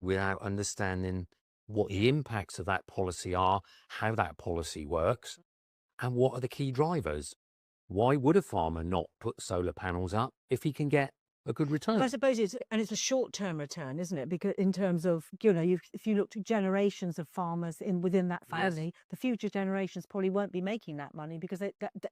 without understanding what the impacts of that policy are, how that policy works, and what are the key drivers. Why would a farmer not put solar panels up if he can get a good return? I suppose it's a short-term return, isn't it? Because in terms of, if you look to generations of farmers within that family, the future generations probably won't be making that money because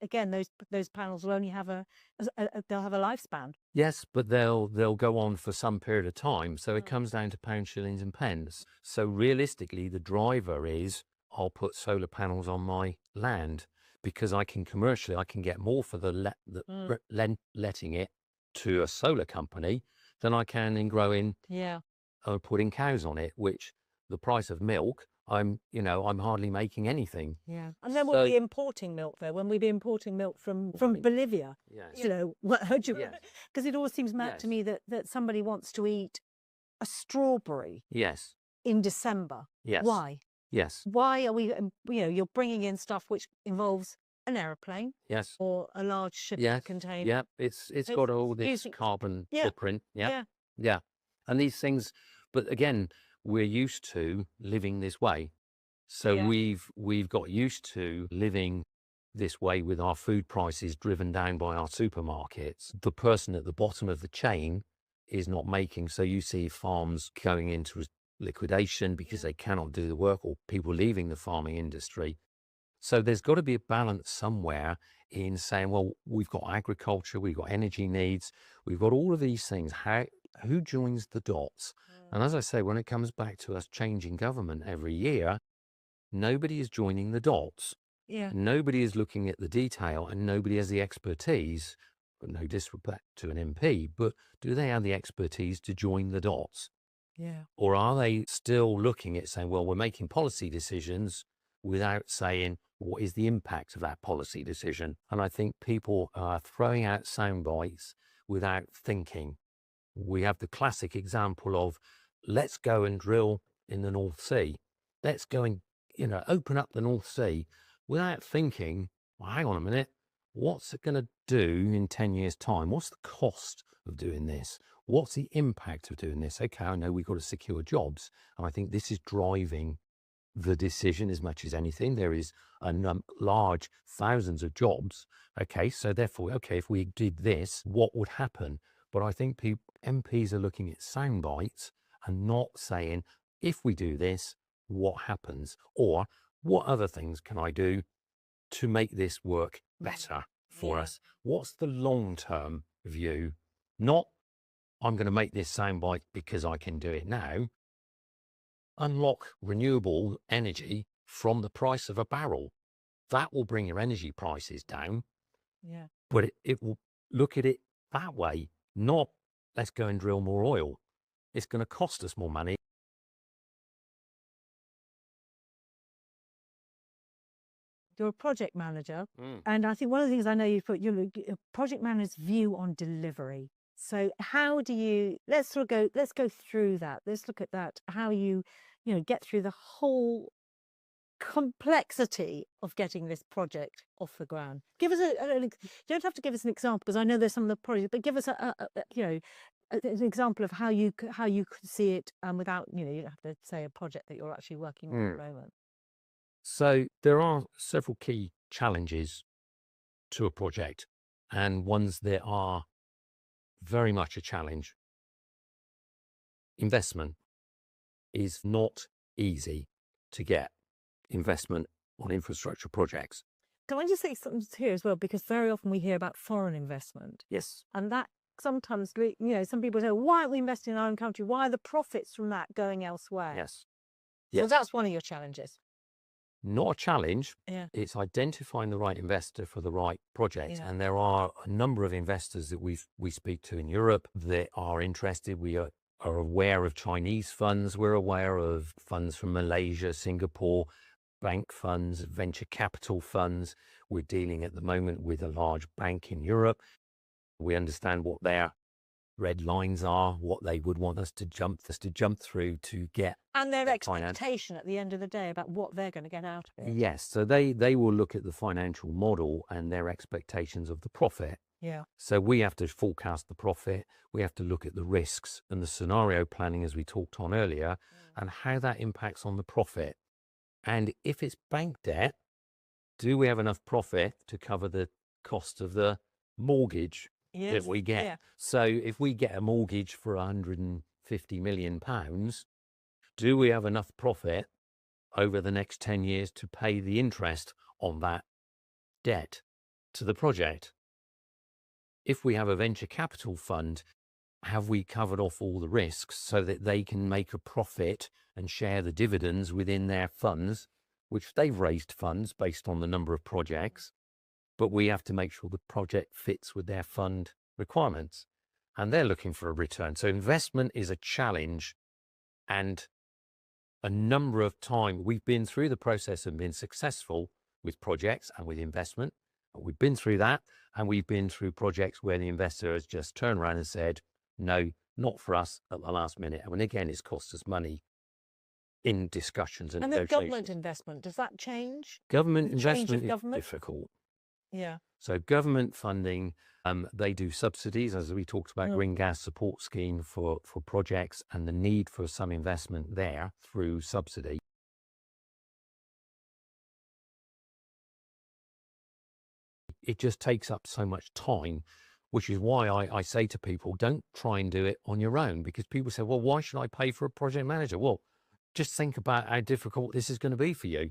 again, those panels will only have they'll have a lifespan. Yes, but they'll go on for some period of time. So it comes down to pounds, shillings, and pence. So realistically, the driver is I'll put solar panels on my land because I can get more for letting it to a solar company than I can in growing or putting cows on it, which the price of milk, I'm hardly making anything. Yeah. And then we'll be importing milk though, when we be importing milk from Bolivia. Yes. Because it always seems mad to me that somebody wants to eat a strawberry Yes. in December. Yes. Why? Yes. Why are we, you're bringing in stuff which involves an aeroplane Yes. or a large ship container. Yeah. It's got all this carbon footprint. Yeah. And these things, but again, we're used to living this way. So we've got used to living this way with our food prices driven down by our supermarkets. The person at the bottom of the chain is not making. So you see farms going into liquidation because they cannot do the work, or people leaving the farming industry. So there's got to be a balance somewhere in saying, well, we've got agriculture, we've got energy needs, we've got all of these things. Who joins the dots? And as I say, when it comes back to us changing government every year, nobody is joining the dots. Yeah. Nobody is looking at the detail, and nobody has the expertise. No disrespect to an MP, but do they have the expertise to join the dots? Yeah. Or are they still looking at saying, well, we're making policy decisions without saying, what is the impact of that policy decision? And I think people are throwing out sound bites without thinking. We have the classic example of, let's go and drill in the North Sea. Let's go and, open up the North Sea without thinking, well, hang on a minute, what's it going to do in 10 years' time? What's the cost of doing this? What's the impact of doing this? Okay, I know we've got to secure jobs. And I think this is driving the decision as much as anything. There is a large thousands of jobs. Okay, so therefore, if we did this, what would happen? But I think MPs are looking at sound bites and not saying, if we do this, what happens? Or what other things can I do to make this work better for us? What's the long-term view? Not, I'm going to make this soundbite because I can do it now. Unlock renewable energy from the price of a barrel. That will bring your energy prices down. Yeah. But it will look at it that way, not let's go and drill more oil. It's going to cost us more money. You're a project manager, and I think one of the things I know you've put, a project manager's view on delivery. So how do you, let's go through that. Let's look at that, how you get through the whole complexity of getting this project off the ground. Give us you don't have to give us an example, because I know there's some of the projects, but give us an example of how you could see it without, you don't have to say a project that you're actually working on at the moment. So there are several key challenges to a project, and ones that are very much a challenge. Investment is not easy to get. Investment on infrastructure projects. Can I just say something here as well? Because very often we hear about foreign investment. Yes. And that sometimes, some people say, why aren't we investing in our own country? Why are the profits from that going elsewhere? Yes. So that's one of your challenges. Not a challenge. Yeah. It's identifying the right investor for the right project. And there are a number of investors that we speak to in Europe that are interested. We are aware of Chinese funds. We're aware of funds from Malaysia, Singapore, bank funds, venture capital funds. We're dealing at the moment with a large bank in Europe. We understand what their red lines are, what they would want us to jump through to get. And their expectation at the end of the day about what they're going to get out of it. Yes, so they will look at the financial model and their expectations of the profit. Yeah. So we have to forecast the profit. We have to look at the risks and the scenario planning, as we talked on earlier, and how that impacts on the profit. And if it's bank debt, do we have enough profit to cover the cost of the mortgage that we get? Yeah. So if we get a mortgage for £150 million, do we have enough profit over the next 10 years to pay the interest on that debt to the project? If we have a venture capital fund, have we covered off all the risks so that they can make a profit and share the dividends within their funds, which they've raised funds based on the number of projects, but we have to make sure the project fits with their fund requirements, and they're looking for a return. So investment is a challenge, and a number of times we've been through the process and been successful with projects and with investment. We've been through that, and we've been through projects where the investor has just turned around and said, no, not for us at the last minute. And again, it's cost us money in discussions and And the negotiations. government investment, does that change? Government The change of investment is government? difficult. Yeah. So government funding, they do subsidies, as we talked about, Mm. green gas support scheme for projects and the need for some investment there through subsidy. It just takes up so much time, which is why I say to people, don't try and do it on your own, because people say, well, why should I pay for a project manager? Well, just think about how difficult this is going to be for you.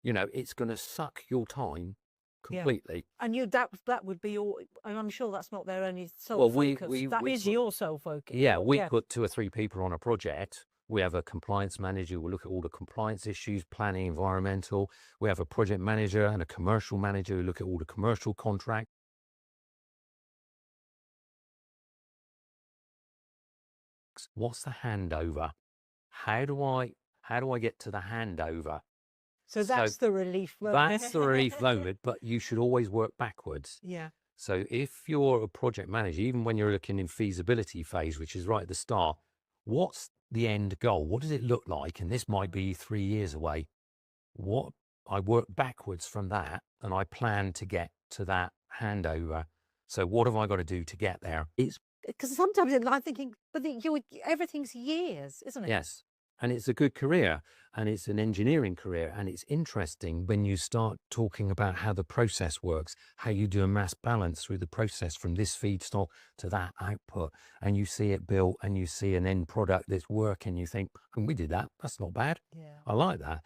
You know, it's going to suck your time completely. And that would be your, and I'm sure that's not their only sole Well, focus. we That is put- your sole focus. Yeah, But we put 2 or 3 people on a project. We have a compliance manager who will look at all the compliance issues, planning, environmental. We have a project manager and a commercial manager who look at all the commercial contracts. What's the handover? How do I get to the handover? So that's the relief moment. That's the relief moment, but you should always work backwards. Yeah. So if you're a project manager, even when you're looking in feasibility phase, which is right at the start, what's the end goal? What does it look like? And this might be 3 years away. What I work backwards from that, and I plan to get to that handover. So what have I got to do to get there? It's Because sometimes I'm thinking, but everything's years, isn't it? yes. And it's a good career, and it's an engineering career, and it's interesting when you start talking about how the process works, how you do a mass balance through the process from this feedstock to that output, and you see it built and you see an end product that's working, you think, and we did that, that's not bad. Yeah. I like that.